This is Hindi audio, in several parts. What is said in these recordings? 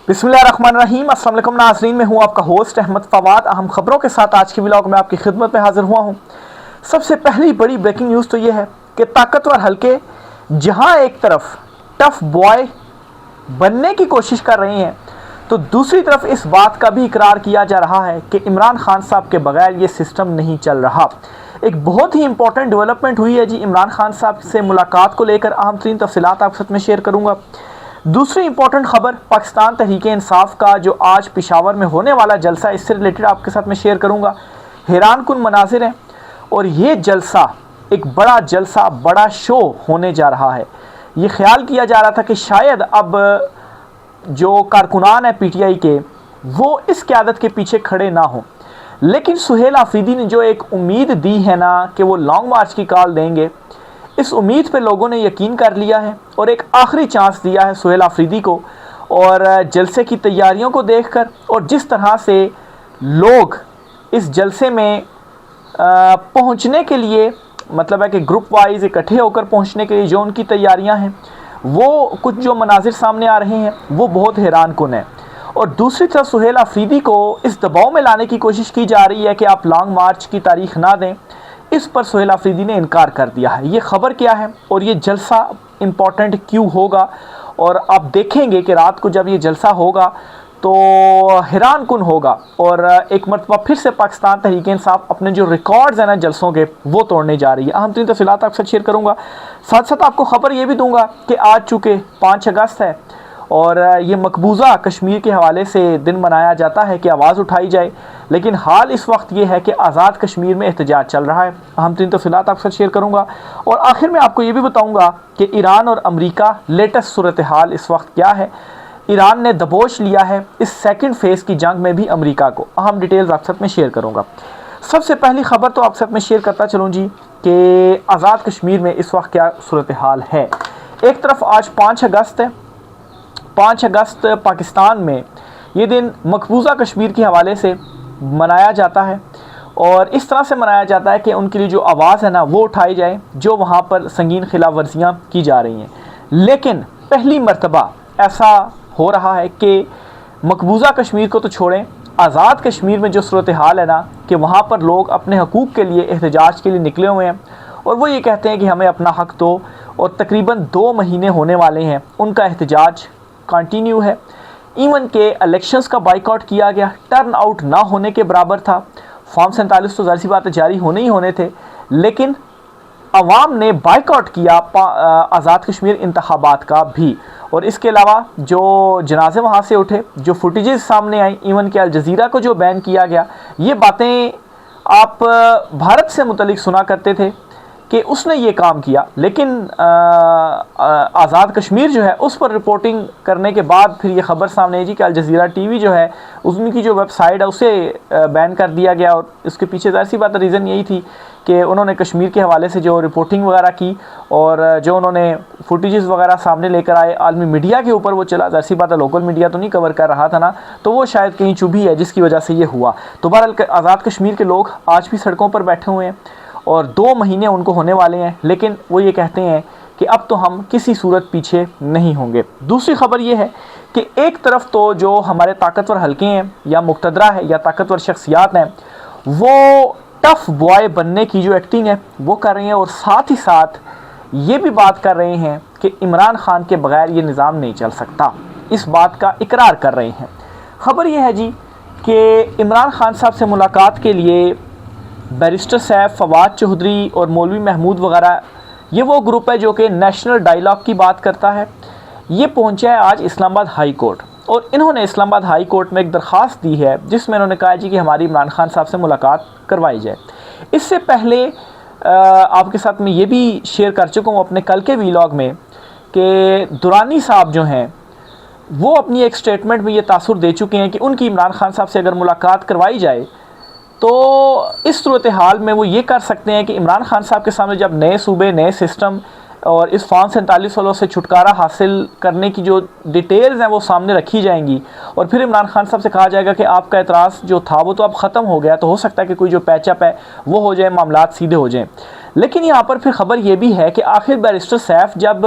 बिस्मिल्लाहिर्रहमानिर्रहीम। अस्सलाम वालेकुम नाज़रीन, मैं हूं आपका होस्ट अहमद फवाद। अहम खबरों के साथ आज की व्लॉग में आपकी खिदमत में हाजिर हुआ हूं। सबसे पहली बड़ी ब्रेकिंग न्यूज़ तो ये है कि ताकतवर हल्के जहां एक तरफ टफ बॉय बनने की कोशिश कर रहे हैं, तो दूसरी तरफ इस बात का भी इकरार किया जा रहा है कि इमरान खान साहब के बगैर ये सिस्टम नहीं चल रहा। एक बहुत ही इंपॉर्टेंट डेवलपमेंट हुई है जी इमरान खान साहब से मुलाकात को लेकर। अहम तरीन तफसीलात आपके साथ में शेयर करूँगा। दूसरी इंपॉर्टेंट खबर पाकिस्तान तहरीक-ए-इंसाफ का जो आज पेशावर में होने वाला जलसा, इससे रिलेटेड आपके साथ में शेयर करूँगा। हैरान कुन मनाजिर हैं और ये जलसा एक बड़ा जलसा, बड़ा शो होने जा रहा है। ये ख्याल किया जा रहा था कि शायद अब जो कारकुनान है पीटीआई के, वो इस क़यादत के पीछे खड़े ना हों, लेकिन सुहेल आफरीदी ने जो एक उम्मीद दी है ना कि वो लॉन्ग मार्च की कॉल देंगे, इस उम्मीद पे लोगों ने यकीन कर लिया है और एक आखिरी चांस दिया है सुहेल आफरीदी को। और जलसे की तैयारियों को देखकर और जिस तरह से लोग इस जलसे में पहुंचने के लिए, मतलब है कि ग्रुप वाइज इकट्ठे होकर पहुंचने के लिए जो उनकी तैयारियां हैं, वो कुछ जो मनाजिर सामने आ रहे हैं वो बहुत हैरान कुन है। और दूसरी तरफ सुहेल आफरीदी को इस दबाव में लाने की कोशिश की जा रही है कि आप लॉन्ग मार्च की तारीख ना दें। इस पर सुहेल आफरीदी ने इनकार कर दिया है। ये खबर क्या है और ये जलसा इम्पॉर्टेंट क्यों होगा, और आप देखेंगे कि रात को जब ये जलसा होगा तो हैरान कुन होगा। और एक मरतबा फिर से पाकिस्तान तहरीक-ए-इंसाफ अपने जो रिकॉर्ड्स हैं ना जलसों के, वो तोड़ने जा रही है। अहम तरीन तफसीलात आपके साथ शेयर करूँगा। साथ साथ आपको ख़बर ये भी दूंगा कि आज चूँकि 5 अगस्त है और ये मकबूजा कश्मीर के हवाले से दिन मनाया जाता है कि आवाज़ उठाई जाए, लेकिन हाल इस वक्त ये है कि आज़ाद कश्मीर में एहतजाज चल रहा है। अहम तीन तफसीलात आपके साथ शेयर करूँगा। और आखिर में आपको ये भी बताऊँगा कि ईरान और अमरीका लेटेस्ट सूरत हाल इस वक्त क्या है। ईरान ने दबोच लिया है इस सेकंड फेज़ की जंग में भी अमरीका को। अहम डिटेल्स आपके साथ में शेयर करूँगा। सबसे पहली खबर तो आपके साथ में शेयर करता चलूँ जी कि आज़ाद कश्मीर में इस वक्त क्या सूरत हाल है। एक तरफ आज 5 अगस्त है। 5 अगस्त पाकिस्तान में ये दिन मकबूजा कश्मीर के हवाले से मनाया जाता है और इस तरह से मनाया जाता है कि उनके लिए जो आवाज़ है ना वो उठाई जाए, जो वहाँ पर संगीन खिलाफ वर्जियाँ की जा रही हैं। लेकिन पहली मर्तबा ऐसा हो रहा है कि मकबूजा कश्मीर को तो छोड़ें, आज़ाद कश्मीर में जो सूरत हाल है ना कि वहाँ पर लोग अपने हकूक़ के लिए एहतजाज के लिए निकले हुए हैं और वो ये कहते हैं कि हमें अपना हक़ दो। और तकरीबन 2 महीने होने वाले हैं उनका एहतजाज कंटिन्यू है। इवन के इलेक्शंस का बाइकआउट किया गया, टर्न आउट ना होने के बराबर था। फॉर्म 47 तो ज़ाहिर सी बात है जारी होने ही होने थे, लेकिन अवाम ने बाइकआउट किया आज़ाद कश्मीर इंतखाबात का भी। और इसके अलावा जो जनाजे वहाँ से उठे, जो फुटेजेस सामने आई, इवन के अल जज़ीरा को जो बैन किया गया, ये बातें आप भारत से मुतलिक सुना करते थे कि उसने ये काम किया, लेकिन आज़ाद कश्मीर जो है उस पर रिपोर्टिंग करने के बाद फिर ये ख़बर सामने आई जी कि अल जज़ीरा टीवी जो है उनकी जो वेबसाइट है उसे बैन कर दिया गया। और इसके पीछे ज़ाहिर सी बात रीज़न यही थी कि उन्होंने कश्मीर के हवाले से जो रिपोर्टिंग वगैरह की और जो उन्होंने फुटेजेस वगैरह सामने लेकर आए, आलमी मीडिया के ऊपर वो चला। ज़ाहिर सी बात है लोकल मीडिया तो नहीं कवर कर रहा था ना, तो वो शायद कहीं चुभी है जिसकी वजह से ये हुआ। तो बहरहाल आज़ाद कश्मीर के लोग आज भी सड़कों पर बैठे हुए हैं और 2 महीने उनको होने वाले हैं, लेकिन वो ये कहते हैं कि अब तो हम किसी सूरत पीछे नहीं होंगे। दूसरी खबर ये है कि एक तरफ तो जो हमारे ताकतवर हल्के हैं या मुक़तदरा है या ताकतवर शख्सियात हैं, वो टफ बॉय बनने की जो एक्टिंग है वो कर रहे हैं और साथ ही साथ ये भी बात कर रहे हैं कि इमरान खान के बगैर ये निज़ाम नहीं चल सकता। इस बात का इकरार कर रहे हैं। ख़बर ये है जी कि इमरान खान साहब से मुलाकात के लिए बैरिस्टर साहब, फवाद चौधरी और मौलवी महमूद वगैरह, ये वो ग्रुप है जो कि नेशनल डायलॉग की बात करता है, ये पहुंचा है आज इस्लामाबाद हाई कोर्ट। और इन्होंने इस्लामाबाद हाई कोर्ट में एक दरख्वास्त दी है जिसमें इन्होंने कहा जी कि हमारी इमरान खान साहब से मुलाकात करवाई जाए। इससे पहले आपके साथ में ये भी शेयर कर चुका हूँ अपने कल के व्लॉग में कि दुरानी साहब जो हैं वो अपनी एक स्टेटमेंट में ये तासुर दे चुके हैं कि उनकी इमरान खान साहब से अगर मुलाकात करवाई जाए तो इस सूरत हाल में वो ये कर सकते हैं कि इमरान खान साहब के सामने जब नए सूबे, नए सिस्टम और इस फॉर्म 47 वालों से छुटकारा हासिल करने की जो डिटेल्स हैं वो सामने रखी जाएंगी और फिर इमरान खान साहब से कहा जाएगा कि आपका एतराज़ जो था वो तो अब ख़त्म हो गया, तो हो सकता है कि कोई जो पैचअप है वो हो जाए, मामलात सीधे हो जाएं। लेकिन यहाँ पर फिर ख़बर ये भी है कि आखिर बैरिस्टर सैफ जब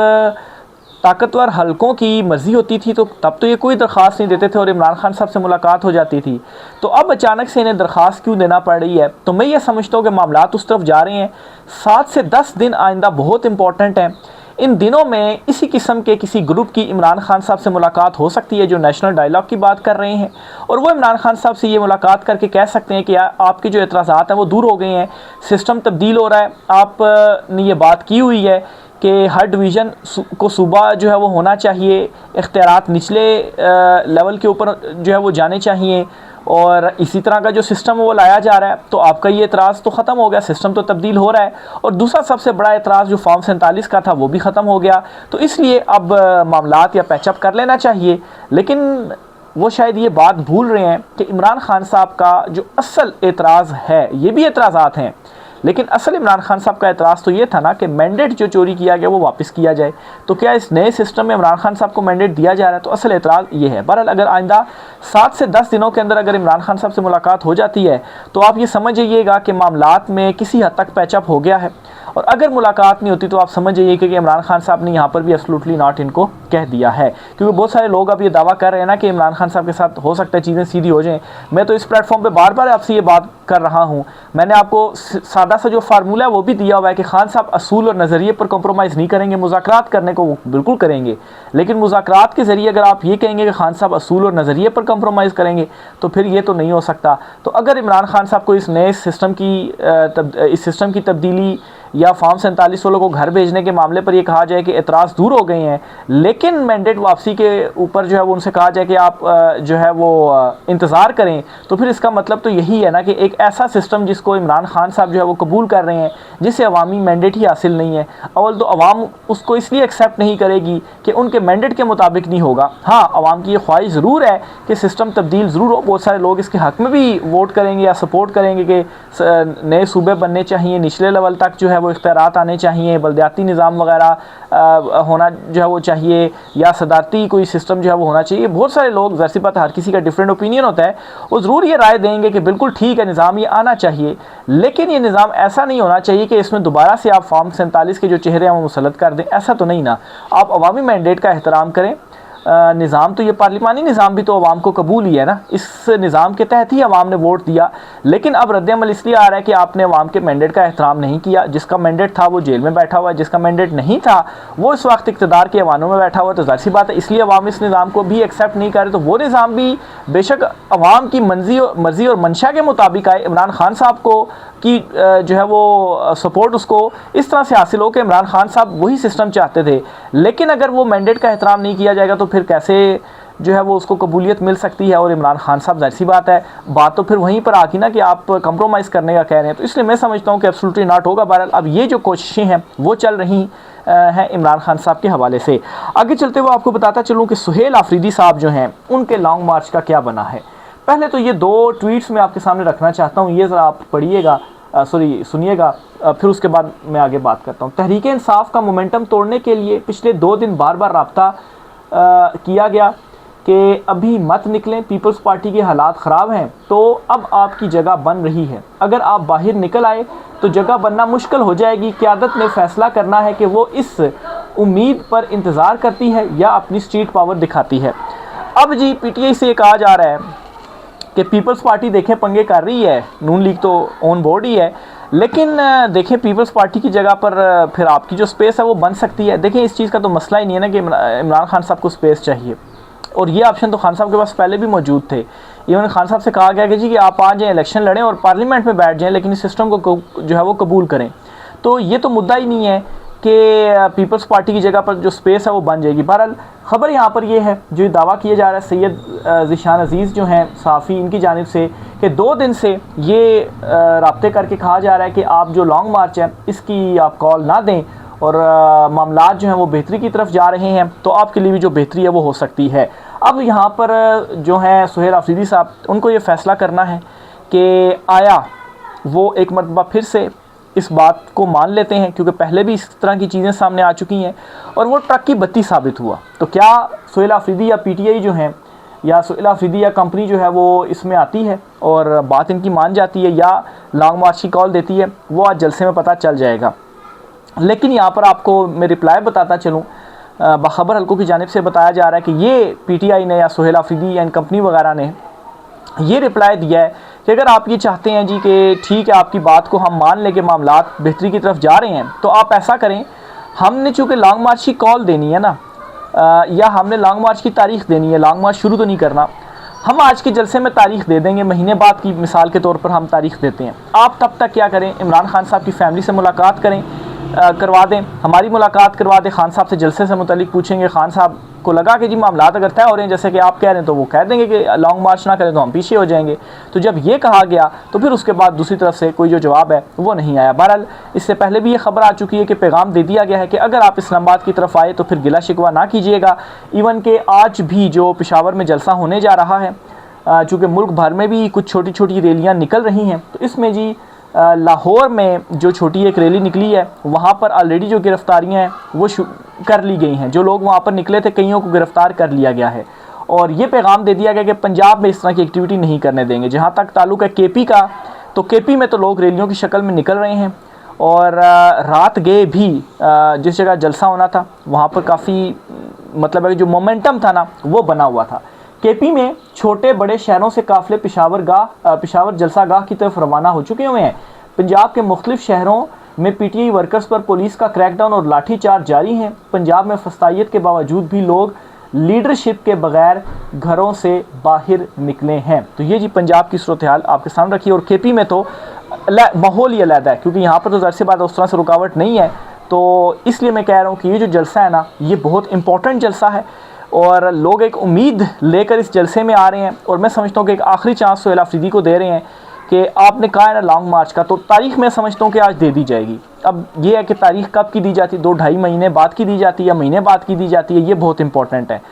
ताकतवर हलकों की मर्जी होती थी तो तब तो ये कोई दरख्वास्त नहीं देते थे और इमरान खान साहब से मुलाकात हो जाती थी। तो अब अचानक से इन्हें दरख्वास्त क्यों देना पड़ रही है? तो मैं ये समझता हूँ कि मामलात उस तरफ जा रहे हैं। 7 से 10 दिन आइंदा बहुत इंपॉर्टेंट हैं। इन दिनों में इसी किस्म के किसी ग्रुप की इमरान खान साहब से मुलाकात हो सकती है जो नेशनल डायलॉग की बात कर रहे हैं, और वो इमरान खान साहब से ये मुलाकात करके कह सकते हैं कि आपके जो एतराज़ात हैं वो दूर हो गए हैं, सिस्टम तब्दील हो रहा है। आपने ये बात की हुई है कि हर डिवीज़न को सूबा जो है वो होना चाहिए, इख्तियारात निचले लेवल के ऊपर जो है वो जाने चाहिए, और इसी तरह का जो सिस्टम है वो लाया जा रहा है। तो आपका ये एतराज़ तो ख़त्म हो गया, सिस्टम तो तब्दील हो रहा है। और दूसरा सबसे बड़ा एतराज़ जो फॉर्म 47 का था वो भी ख़त्म हो गया। तो इसलिए अब मामलात या पैचअप कर लेना चाहिए। लेकिन वो शायद ये बात भूल रहे हैं कि इमरान खान साहब का जो असल एतराज़ है, ये भी एतराज़ात हैं, लेकिन असल इमरान खान साहब का एतराज़ तो ये था ना कि मैंडेट जो चोरी किया गया वो वापस किया जाए। तो क्या इस नए सिस्टम में इमरान खान साहब को मैंडेट दिया जा रहा है? तो असल एतराज़ ये है। बहरहाल अगर आइंदा 7 से 10 दिनों के अंदर अगर इमरान खान साहब से मुलाकात हो जाती है तो आप ये समझ जाइएगा कि मामलात में किसी हद तक पैचअप हो गया है। और अगर मुलाकात नहीं होती तो आप समझ जाइए कि इमरान खान साहब ने यहाँ पर भी एब्सोल्युटली नॉट इनको कह दिया है, क्योंकि बहुत सारे लोग अब ये दावा कर रहे हैं ना कि इमरान खान साहब के साथ हो सकता है चीज़ें सीधी हो जाएं। मैं तो इस प्लेटफॉर्म पे बार बार आपसे ये बात कर रहा हूँ। मैंने आपको सादा सा जो फार्मूला है वो भी दिया हुआ है कि खान साहब असूल और नज़रिए पर कॉम्प्रोमाइज़ नहीं करेंगे, मुज़ाकरात करने को वो बिल्कुल करेंगे, लेकिन मुज़ाकरात के ज़रिए अगर आप ये कहेंगे कि खान साहब असूल और नज़रिए पर कॉम्प्रोमाइज़ करेंगे तो फिर ये तो नहीं हो सकता। तो अगर इमरान खान साहब को इस नए सिस्टम की तब्दीली या फॉर्म 47 वालों को घर भेजने के मामले पर ये कहा जाए कि एतराज़ दूर हो गए हैं, लेकिन मैंडेट वापसी के ऊपर जो है वो उनसे कहा जाए कि आप जो है वो इंतज़ार करें, तो फिर इसका मतलब तो यही है ना कि एक ऐसा सिस्टम जिसको इमरान खान साहब जो है वो कबूल कर रहे हैं, जिसे अवामी मैंडेट ही हासिल नहीं है। अव्वल तो अवाम उसको इसलिए एक्सेप्ट नहीं करेगी कि उनके मैंडेट के मुताबिक नहीं होगा। हाँ, अवाम की ये ख्वाहिश ज़रूर है कि सिस्टम तब्दील ज़रूर हो। बहुत सारे लोग इसके हक़ में भी वोट करेंगे या सपोर्ट करेंगे कि नए सूबे बनने चाहिए, निचले लेवल तक जो है वो इख्तियारात आने चाहिए, बलदियाती निज़ाम वगैरह होना जो है वो चाहिए, या सदारती कोई सिस्टम जो है वो होना चाहिए। बहुत सारे लोग, ज़ाहिर सी बात है हर किसी का डिफरेंट ओपिनियन होता है, वो ज़रूर ये राय देंगे कि बिल्कुल ठीक है, निज़ाम ये आना चाहिए, लेकिन ये निज़ाम ऐसा नहीं होना चाहिए कि इसमें दोबारा से आप फॉर्म 47 के जो चेहरे हैं वो मुसलत कर दें। ऐसा तो नहीं ना। आप अवामी मैंडेट का एहतराम करें। निज़ाम तो ये पार्लिमानी निज़ाम भी तो अवाम को कबूल ही है ना, इस निज़ाम के तहत ही अवाम ने वोट दिया। लेकिन अब रद्द-ए-अमल इसलिए आ रहा है कि आपने अवाम के मैंडेट का एहतराम नहीं किया। जिसका मैंडेट था वो जेल में बैठा हुआ है, जिसका मैंडेट नहीं था वो इस वक्त इक़्तिदार के ऐवानों में बैठा हुआ है। तो ज़ाहिर सी बात है इसलिए अवाम इस निज़ाम को भी एक्सेप्ट नहीं कर रहे। तो वो निज़ाम भी बेशक अवाम की मर्ज़ी और मंशा के मुताबिक आए, इमरान खान साहब को कि जो है वो सपोर्ट उसको इस तरह से हासिल हो कि इमरान खान साहब वही सिस्टम चाहते थे। लेकिन अगर वो मैंडेट का एहतराम नहीं किया जाएगा तो फिर कैसे जो है वो उसको कबूलियत मिल सकती है। और इमरान खान साहब, ज़ाहिर सी बात है बात तो फिर वहीं पर आती ना कि आप कंप्रोमाइज़ करने का कह रहे हैं। तो इसलिए मैं समझता हूँ कि एब्सोल्युटली नॉट होगा। बहरहाल अब ये जो कोशिशें हैं वो चल रही हैं इमरान खान साहब के हवाले से। आगे चलते हुए आपको बताता चलूँ कि सुहेल आफरीदी साहब जो हैं उनके लॉन्ग मार्च का क्या बना है। पहले तो ये 2 ट्वीट्स मैं आपके सामने रखना चाहता हूँ, ये ज़रा आप पढ़िएगा, सुनिएगा, फिर उसके बाद मैं आगे बात करता हूँ। तहरीक इंसाफ का मोमेंटम तोड़ने के लिए पिछले 2 दिन बार बार रब्ता किया गया कि अभी मत निकलें, पीपल्स पार्टी के हालात ख़राब हैं, तो अब आपकी जगह बन रही है। अगर आप बाहर निकल आए तो जगह बनना मुश्किल हो जाएगी। क़यादत ने फ़ैसला करना है कि वो इस उम्मीद पर इंतज़ार करती है या अपनी स्ट्रीट पावर दिखाती है। अब जी PTI से कहा जा रहा है कि पीपल्स पार्टी देखें पंगे कर रही है, नून लीग तो ऑन बोर्ड ही है, लेकिन देखें पीपल्स पार्टी की जगह पर फिर आपकी जो स्पेस है वो बन सकती है। देखें इस चीज़ का तो मसला ही नहीं है ना कि इमरान खान साहब को स्पेस चाहिए, और ये ऑप्शन तो खान साहब के पास पहले भी मौजूद थे। इवन खान साहब से कहा गया कि जी कि आप आ जाएँ, इलेक्शन लड़ें और पार्लियामेंट में बैठ जाएँ, लेकिन इस सिस्टम को जो है वो कबूल करें। तो ये तो मुद्दा ही नहीं है कि पीपल्स पार्टी की जगह पर जो स्पेस है वो बन जाएगी। बहरहाल ख़बर यहाँ पर ये है, जो दावा किया जा रहा है सैयद ज़ीशान अज़ीज़ जो हैं सहाफ़ी, इनकी जानिब से कि 2 दिन से ये राब्ते करके कहा जा रहा है कि आप जो लॉन्ग मार्च है इसकी आप कॉल ना दें, और मामलात जो हैं वो बेहतरी की तरफ जा रहे हैं, तो आपके लिए भी जो बेहतरी है वो हो सकती है। अब यहाँ पर जो हैं सुहेल आफरीदी साहब, उनको ये फ़ैसला करना है कि आया वो एक मरतबा फिर से इस बात को मान लेते हैं, क्योंकि पहले भी इस तरह की चीज़ें सामने आ चुकी हैं और वो ट्रक की बत्ती साबित हुआ। तो क्या सुहेल आफरीदी या PTI जो हैं या सुहेल आफरीदी या कंपनी जो है वो इसमें आती है और बात इनकी मान जाती है, या लॉन्ग मार्च की कॉल देती है, वो आज जलसे में पता चल जाएगा। लेकिन यहाँ पर आपको मैं रिप्लाई बताता चलूँ, बाखबर हलकों की जानिब से बताया जा रहा है कि ये PTI ने या सुहेल आफरीदी एंड कंपनी वगैरह ने ये रिप्लाई दिया है कि अगर आप ये चाहते हैं जी कि ठीक है आपकी बात को हम मान लें कि मामलात बेहतरी की तरफ जा रहे हैं, तो आप ऐसा करें, हमने चूँकि लॉन्ग मार्च की कॉल देनी है ना, या हमने लॉन्ग मार्च की तारीख देनी है, लॉन्ग मार्च शुरू तो नहीं करना, हम आज के जलसे में तारीख दे देंगे, महीने बाद की मिसाल के तौर पर हम तारीख देते हैं। आप तब तक क्या करें, इमरान खान साहब की फैमिली से मुलाकात करें, करवा दें, हमारी मुलाकात करवा दें, खान साहब से जलसे से मुतल्लिक पूछेंगे, खान साहब को लगा कि जी मामलात अगर तय हो रहे हैं जैसे कि आप कह रहे हैं, तो वो कह देंगे कि लॉन्ग मार्च ना करें तो हम पीछे हो जाएंगे। तो जब ये कहा गया तो फिर उसके बाद दूसरी तरफ से कोई जो जवाब है वो नहीं आया। बहरहाल इससे पहले भी ये खबर आ चुकी है कि पैगाम दे दिया गया है कि अगर आप इस्लामाबाद की तरफ आए तो फिर गिला शिकवा ना कीजिएगा। इवन के आज भी जो पेशावर में जलसा होने जा रहा है, चूँकि मुल्क भर में भी कुछ छोटी छोटी रैलियाँ निकल रही हैं, तो इसमें जी लाहौर में जो छोटी एक रैली निकली है, वहाँ पर ऑलरेडी जो गिरफ्तारियाँ हैं वो कर ली गई हैं। जो लोग वहाँ पर निकले थे कईयों को गिरफ़्तार कर लिया गया है और ये पैगाम दे दिया गया कि पंजाब में इस तरह की एक्टिविटी नहीं करने देंगे। जहाँ तक ताल्लुक़ है KP का, तो KP में तो लोग रैलियों की शक्ल में निकल रहे हैं और रात गए भी जिस जगह जलसा होना था वहाँ पर काफ़ी मतलब है जो मोमेंटम था ना वो बना हुआ था। KP में छोटे बड़े शहरों से काफ़िले पेशावर जलसा गाह की तरफ रवाना हो चुके हुए हैं। पंजाब के मुख्तलिफ शहरों में PTI वर्कर्स पर पुलिस का क्रैकडाउन और लाठीचार्ज जारी है। पंजाब में फसाइयत के बावजूद भी लोग लीडरशिप के बगैर घरों से बाहर निकले हैं। तो ये जी पंजाब की सूरत हाल आपके सामने रखी है। और KP में तो माहौल ही अलग है, क्योंकि यहाँ पर तो ज़ाहिर सी बात उस तरह से रुकावट नहीं है। तो इसलिए मैं कह रहा हूँ कि ये जो जलसा है ना, ये बहुत इंपॉर्टेंट जलसा है और लोग एक उम्मीद लेकर इस जलसे में आ रहे हैं। और मैं समझता हूँ कि एक आखिरी चांस सुहेल आफरीदी को दे रहे हैं कि आपने कहा है ना लॉन्ग मार्च का, तो तारीख मैं समझता हूँ कि आज दे दी जाएगी। अब ये है कि तारीख कब की दी जाती है, 2-2.5 महीने बाद की दी जाती है या महीने बाद की दी जाती है, ये बहुत इंपॉर्टेंट है।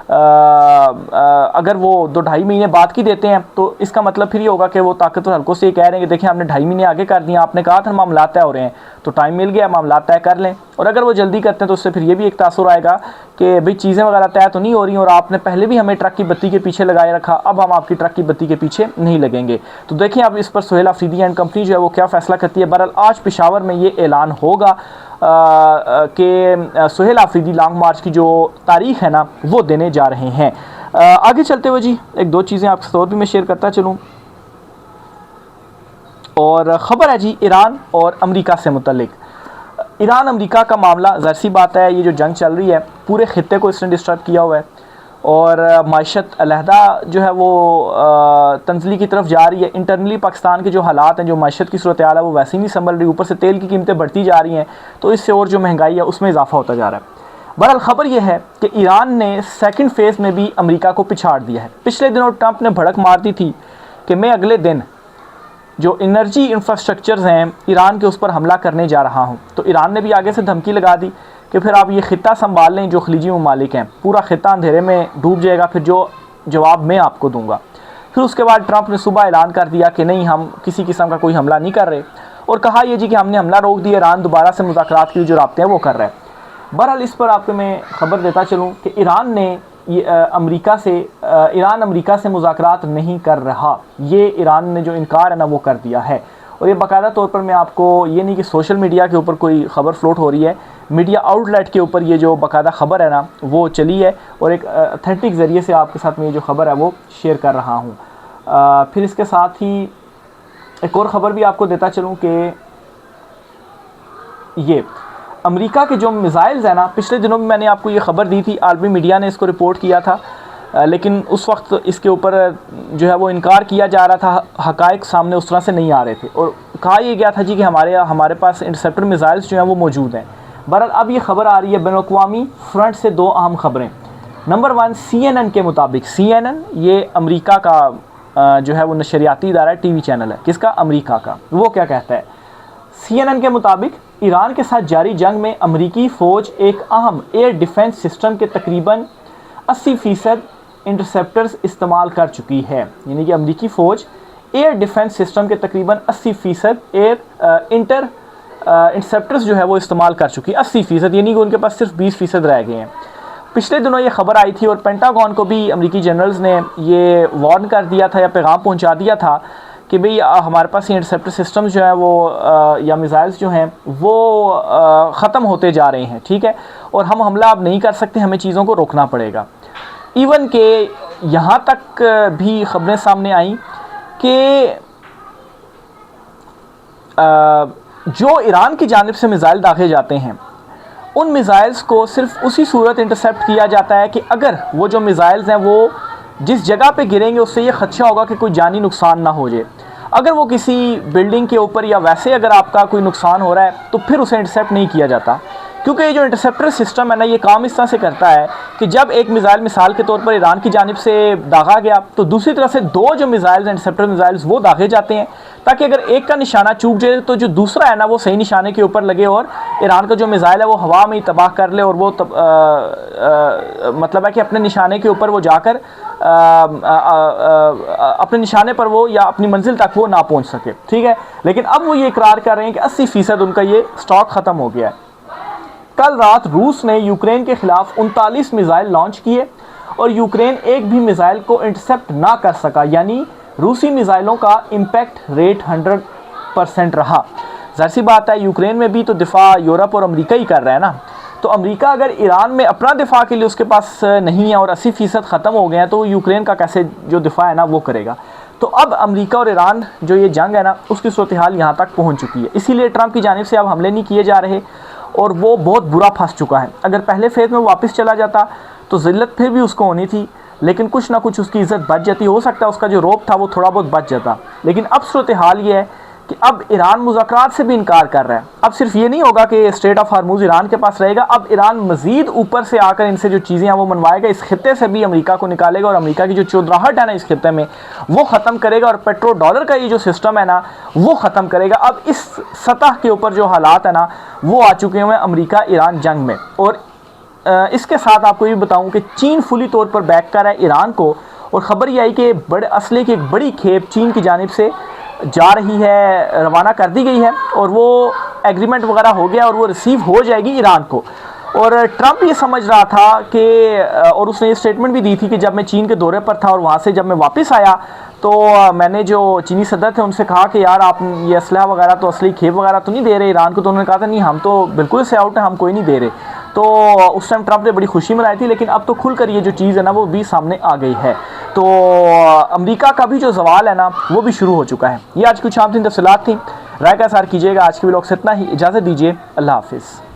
अगर वो 2-2.5 महीने बाद की देते हैं तो इसका मतलब फिर ये होगा कि वो ताकतवर हल्कों से ये कह रहे हैं कि देखिए हमने 2.5 महीने आगे कर दिया, आपने कहा था मामला तय हो रहे हैं, तो टाइम मिल गया, मामला तय कर लें। और अगर वो जल्दी करते हैं तो उससे फिर ये भी एक तासुर आएगा कि भाई चीज़ें वगैरह तय तो नहीं हो रही और आपने पहले भी हमें ट्रक की बत्ती के पीछे लगाए रखा, अब हम आपकी ट्रक की बत्ती के पीछे नहीं लगेंगे। तो देखिए अब इस पर सुहेल आफरीदी एंड कंपनी जो है वो क्या फ़ैसला करती है। बहरहाल आज पेशावर में ये ऐलान होगा कि सुहेल आफरीदी लॉन्ग मार्च की जो तारीख़ है ना वो देने जा रहे हैं। आगे चलते हुए जी 1-2 चीज़ें आपके साथ भी मैं शेयर करता चलूँ। और ख़बर है जी ईरान और अमेरिका से मुतल्लिक। ईरान अमेरिका का मामला, ज़ाहिर सी बात है ये जो जंग चल रही है पूरे ख़ित्ते को इसने डिस्टर्ब किया हुआ है और माशत अलहदा जो है वो तंजली की तरफ जा रही है। इंटरनली पाकिस्तान के जो हालात हैं, जो माशत की सूरत हाल है वो वैसे ही नहीं संभल रही, ऊपर से तेल की कीमतें बढ़ती जा रही हैं, तो इससे और जो महंगाई है उसमें इजाफा होता जा रहा है। बहरहाल ख़बर यह है कि ईरान ने सेकंड फेज़ में भी अमेरिका को पिछाड़ दिया है। पिछले दिनों ट्रंप ने भड़क मार दी थी कि मैं अगले दिन जो एनर्जी इंफ्रास्ट्रक्चर्स हैं ईरान के उस पर हमला करने जा रहा हूं। तो ईरान ने भी आगे से धमकी लगा दी कि फिर आप ये ख़ित्ता संभाल लें, जो खलीजी ममालिक हैं, पूरा ख़ित्ता अंधेरे में डूब जाएगा, फिर जो जवाब मैं आपको दूंगा। फिर उसके बाद ट्रंप ने सुबह ऐलान कर दिया कि नहीं, हम किसी किस्म का कोई हमला नहीं कर रहे और कहा यह जी कि हमने हमला रोक दिया, ईरान दोबारा से मुज़ाकरात की जो राब्ते हैं वो कर रहा है। बहरहाल इस पर आपको मैं ख़बर देता चलूँ कि ईरान अमेरिका से मुज़ाकरात नहीं कर रहा, ये ईरान ने जो इनकार है ना वो कर दिया है। और ये बाकायदा तौर पर मैं आपको ये नहीं कि सोशल मीडिया के ऊपर कोई ख़बर फ्लोट हो रही है, मीडिया आउटलेट के ऊपर ये जो बाकायदा ख़बर है ना वो चली है और एक अथेंटिक ज़रिए से आपके साथ में ये जो ख़बर है वो शेयर कर रहा हूँ। फिर इसके साथ ही एक और ख़बर भी आपको देता चलूँ कि ये अमेरिका के जो मिसाइल्स हैं ना, पिछले दिनों में मैंने आपको ये ख़बर दी थी, आलमी मीडिया ने इसको रिपोर्ट किया था, लेकिन उस वक्त इसके ऊपर जो है वो इनकार किया जा रहा था, हक़ाइक़ सामने उस तरह से नहीं आ रहे थे और कहा यह गया था जी कि हमारे पास इंटरसेप्टर मिसाइल्स जो हैं वो मौजूद हैं। बहरहाल अब ये ख़बर आ रही है बैनुल-अक़वामी फ्रंट से 2 अहम ख़बरें। नंबर 1 CNN के मुताबिक, CNN ये अमेरिका का जो है वो नशरियाती इदारा है, TV चैनल है, किसका? अमेरिका का। वो क्या कहता है? CNN के मुताबिक ईरान के साथ जारी जंग में अमेरिकी फ़ौज एक अहम एयर डिफेंस सिस्टम के तकरीबन 80% इंटरसेप्टर्स इस्तेमाल कर चुकी है। यानी कि अमेरिकी फ़ौज एयर डिफेंस सिस्टम के तकरीबन 80% इंटरसेप्टर्स जो है वो इस्तेमाल कर चुकी है। 80%, यानी कि उनके पास सिर्फ 20% रह गए हैं। पिछले दिनों ये खबर आई थी और पेंटागन को भी अमेरिकी जनरल्स ने ये वार्न कर दिया था या पैगाम पहुंचा दिया था कि भाई हमारे पास ये इंटरसेप्टर सिस्टम्स जो है वो या मिसाइल्स जो हैं वो ख़त्म होते जा रहे हैं, ठीक है। और हम हमला अब नहीं कर सकते, हमें चीज़ों को रोकना पड़ेगा। इवन के यहाँ तक भी खबरें सामने आई कि जो ईरान की जानिब से मिसाइल दागे जाते हैं उन मिसाइल्स को सिर्फ उसी सूरत इंटरसेप्ट किया जाता है कि अगर वो जो मिसाइल्स हैं वो जिस जगह पे गिरेंगे उससे ये खदशा होगा कि कोई जानी नुकसान ना हो जाए। अगर वो किसी बिल्डिंग के ऊपर या वैसे अगर आपका कोई नुकसान हो रहा है तो फिर उसे इंटरसेप्ट नहीं किया जाता, क्योंकि ये जो इंटरसेप्टर सिस्टम है ना, ये काम इस तरह से करता है कि जब एक मिसाइल मिसाल के तौर पर ईरान की जानिब से दागा गया तो दूसरी तरफ से दो जो मिसाइल्स इंटरसेप्टर मिसाइल्स वो दागे जाते हैं, ताकि अगर एक का निशाना चूक जाए तो जो दूसरा है ना वो सही निशाने के ऊपर लगे और ईरान का जो मिसाइल है वो हवा में ही तबाह कर ले और वो मतलब है कि अपने निशाने के ऊपर वो जाकर अपने निशाने पर वो या अपनी मंजिल तक वो ना पहुंच सके। ठीक है, लेकिन अब वो ये इकरार कर रहे हैं कि 80% उनका ये स्टॉक ख़त्म हो गया है। कल रात रूस ने यूक्रेन के खिलाफ 39 मिसाइल लॉन्च किए और यूक्रेन एक भी मिसाइल को इंटरसेप्ट ना कर सका, यानी रूसी मिसाइलों का इम्पैक्ट रेट 100% रहा। ज़ाहिर सी बात है, यूक्रेन में भी तो दिफा यूरोप और अमेरिका ही कर रहा है ना, तो अमेरिका अगर ईरान में अपना दिफा के लिए उसके पास नहीं है और 80% ख़त्म हो गए हैं तो यूक्रेन का कैसे जो दिफा है ना वो करेगा। तो अब अमेरिका और ईरान जो ये जंग है ना उसकी सूरत हाल यहाँ तक पहुँच चुकी है, इसीलिए ट्रंप की जानिब से अब हमले नहीं किए जा रहे और वो बहुत बुरा फंस चुका है। अगर पहले फेज़ में वापस चला जाता तो ज़िल्लत फिर भी उसको होनी थी, लेकिन कुछ ना कुछ उसकी इज़्ज़त बच जाती, हो सकता है उसका जो रोब था वो थोड़ा बहुत बच जाता। लेकिन अब सूरत हाल ये है कि अब ईरान मुज़ाकरात से भी इनकार कर रहा है। अब सिर्फ ये नहीं होगा कि स्ट्रेट ऑफ हार्मूज़ ईरान के पास रहेगा, अब ईरान मज़ीद ऊपर से आकर इनसे जो चीज़ें हैं वो मनवाएगा, इस खित्ते से भी अमेरिका को निकालेगा और अमेरिका की जो चौधराहट है ना इस खित्ते में वो ख़त्म करेगा और पेट्रो डॉलर का ये जो सिस्टम है ना वो ख़त्म करेगा। अब इस सतह के ऊपर जो हालात है ना वो आ चुके हैं अमेरिका ईरान जंग में। और इसके साथ आपको ये बताऊँ कि चीन फुली तौर पर बैक कर रहा है ईरान को, और ख़बर ये आई कि बड़े असले की एक बड़ी खेप चीन की जानिब से जा रही है, रवाना कर दी गई है और वो एग्रीमेंट वगैरह हो गया और वो रिसीव हो जाएगी ईरान को। और ट्रंप ये समझ रहा था कि और उसने ये स्टेटमेंट भी दी थी कि जब मैं चीन के दौरे पर था और वहाँ से जब मैं वापस आया तो मैंने जो चीनी सदर थे उनसे कहा कि यार आप ये असलहा वगैरह तो असली खेप वगैरह तो नहीं दे रहे ईरान को, तो उन्होंने कहा था नहीं हम तो बिल्कुल से आउट है, हम कोई नहीं दे रहे। तो उस टाइम ट्रंप ने बड़ी खुशी मनाई थी, लेकिन अब तो खुलकर ये जो चीज़ है ना वो भी सामने आ गई है। तो अमेरिका का भी जो सवाल है ना वो भी शुरू हो चुका है। ये आज कुछ आम तीन तफसीलात थी, राय का इज़हार कीजिएगा। आज के व्लॉग से इतना ही, इजाज़त दीजिए, अल्लाह हाफिज़।